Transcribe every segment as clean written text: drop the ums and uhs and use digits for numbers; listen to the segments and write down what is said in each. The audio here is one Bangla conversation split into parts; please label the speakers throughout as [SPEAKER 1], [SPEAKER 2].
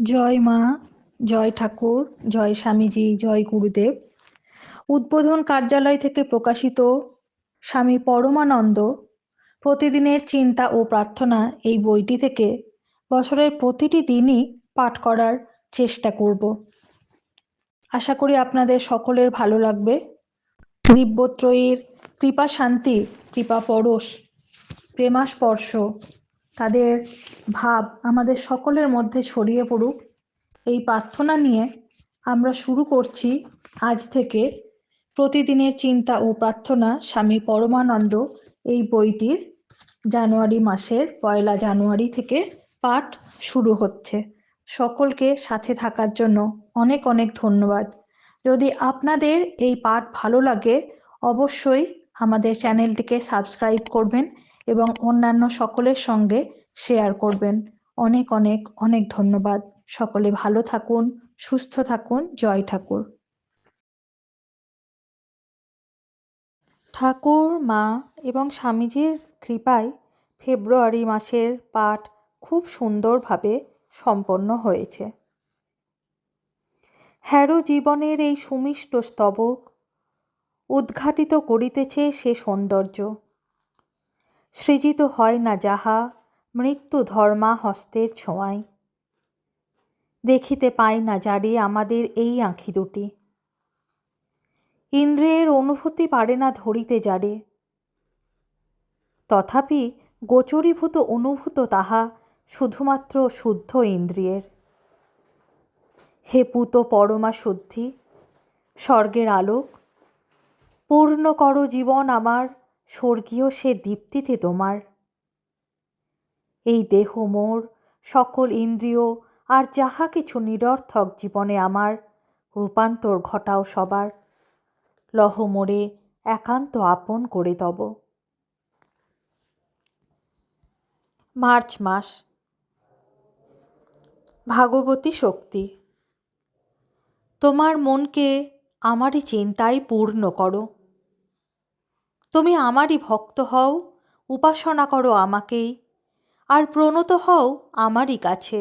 [SPEAKER 1] জয় মা, জয় ঠাকুর, জয় স্বামীজি, জয় গুরুদেব। উদ্বোধন কার্যালয় থেকে প্রকাশিত স্বামী পরমানন্দ প্রতিদিনের চিন্তা ও প্রার্থনা এই বইটি থেকে বছরের প্রতিটি দিনই পাঠ করার চেষ্টা করব। আশা করি আপনাদের সকলের ভালো লাগবে। দিব্যত্রয়ীর কৃপা শান্তি, কৃপা পরশ, প্রেমাস্পর্শ তাদের ভাব আমাদের সকলের মধ্যে ছড়িয়ে পড়ুক, এই প্রার্থনা নিয়ে আমরা শুরু করছি আজ থেকে প্রতিদিনের চিন্তা ও প্রার্থনা স্বামী পরমানন্দ এই বইটির জানুয়ারি মাসের 1 জানুয়ারি থেকে পাঠ শুরু হচ্ছে। সকলকে সাথে থাকার জন্য অনেক অনেক ধন্যবাদ। যদি আপনাদের এই পাঠ ভালো লাগে অবশ্যই আমাদের চ্যানেলটিকে সাবস্ক্রাইব করবেন এবং অন্যান্য সকলের সঙ্গে শেয়ার করবেন। অনেক অনেক অনেক ধন্যবাদ। সকলে ভালো থাকুন, সুস্থ থাকুন। জয় ঠাকুর। ঠাকুর, মা এবং স্বামীজির কৃপায় ফেব্রুয়ারি মাসের পাঠ খুব সুন্দরভাবে সম্পন্ন হয়েছে। হ্যারো জীবনের এই সুমিষ্ট স্তবক উদ্ঘাটিত করিতেছে সে সৌন্দর্য। সৃজিত হয় না যাহা মৃত্যু ধর্মা হস্তের ছোঁয়ায়। দেখিতে পাই না যারে আমাদের এই আঁখি দুটি। ইন্দ্রিয়ের অনুভূতি পারে না ধরিতে যারে, তথাপি গোচরীভূত অনুভূত তাহা শুধুমাত্র শুদ্ধ ইন্দ্রিয়ের। হে পুত পরমা শুদ্ধি, স্বর্গের আলোক, পূর্ণ কর জীবন আমার স্বর্গীয় সে দীপ্তিতে তোমার। এই দেহ মোর, সকল ইন্দ্রিয় আর যাহা কিছু নিরর্থক জীবনে আমার রূপান্তর ঘটাও সবার। লহ মোরে একান্ত আপন করে তব। মার্চ মাস। ভাগবতী শক্তি। তোমার মনকে আমারই চিন্তায় পূর্ণ করো। তুমি আমারই ভক্ত হও, উপাসনা করো আমাকেই, আর প্রণত হও আমারই কাছে।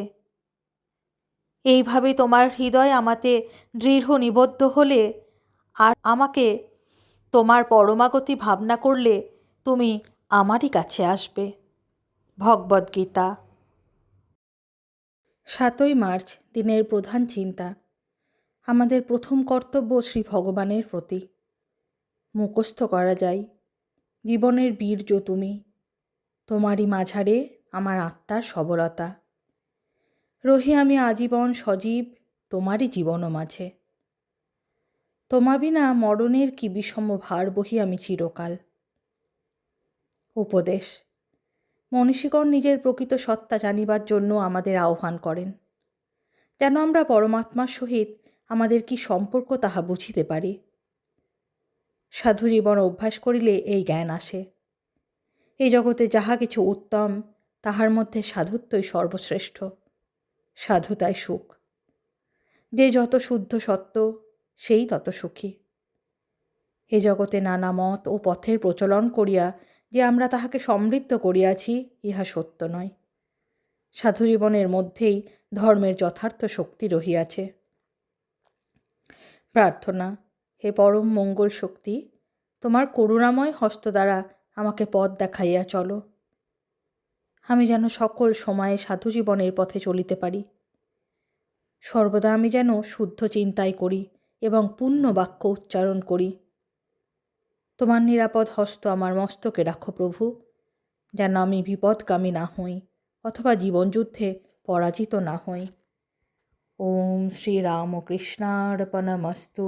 [SPEAKER 1] এইভাবে তোমার হৃদয় আমাতে দৃঢ় নিবদ্ধ হলে আর আমাকে তোমার পরমাগতি ভাবনা করলে তুমি আমারই কাছে আসবে। ভগবদ্গীতা। 7 মার্চ দিনের প্রধান চিন্তা। আমাদের প্রথম কর্তব্য শ্রী ভগবানের প্রতি। মুখস্থ করা যায়, জীবনের বীর্য তুমি, তোমারই মাঝারে আমার আত্মার সবলতা। রহি আমি আজীবন সজীব তোমারই জীবন মাঝে। তোমা বিনা মরণের কি বিষম ভার বহি আমি চিরকাল। উপদেশ। মনীষীগণ নিজের প্রকৃত সত্তা জানিবার জন্য আমাদের আহ্বান করেন, যেন আমরা পরমাত্মার সহিত আমাদের কি সম্পর্ক তাহা বুঝিতে পারি। সাধু জীবন অভ্যাস করিলে এই জ্ঞান আসে। এই জগতে যাহা কিছু উত্তম তাহার মধ্যে সাধুত্বই সর্বশ্রেষ্ঠ। সাধুতাই সুখ। যে যত শুদ্ধ সত্য সেই তত সুখী। এ জগতে নানা মত ও পথের প্রচলন করিয়া যে আমরা তাহাকে সমৃদ্ধ করিয়াছি ইহা সত্য নয়। সাধু জীবনের মধ্যেই ধর্মের যথার্থ শক্তি রহিয়াছে। প্রার্থনা। হে পরম মঙ্গল শক্তি, তোমার করুণাময় হস্ত দ্বারা আমাকে পথ দেখাইয়া চলো। আমি যেন সকল সময়ে সাধু জীবনের পথে চলিতে পারি। সর্বদা আমি যেন শুদ্ধ চিন্তাই করি এবং পূর্ণ বাক্য উচ্চারণ করি। তোমার নিরাপদ হস্ত আমার মস্তকে রাখো প্রভু, যেন আমি বিপদগামী না হই অথবা জীবনযুদ্ধে পরাজিত না হই। ওম শ্রী রামকৃষ্ণার্পণমস্তু।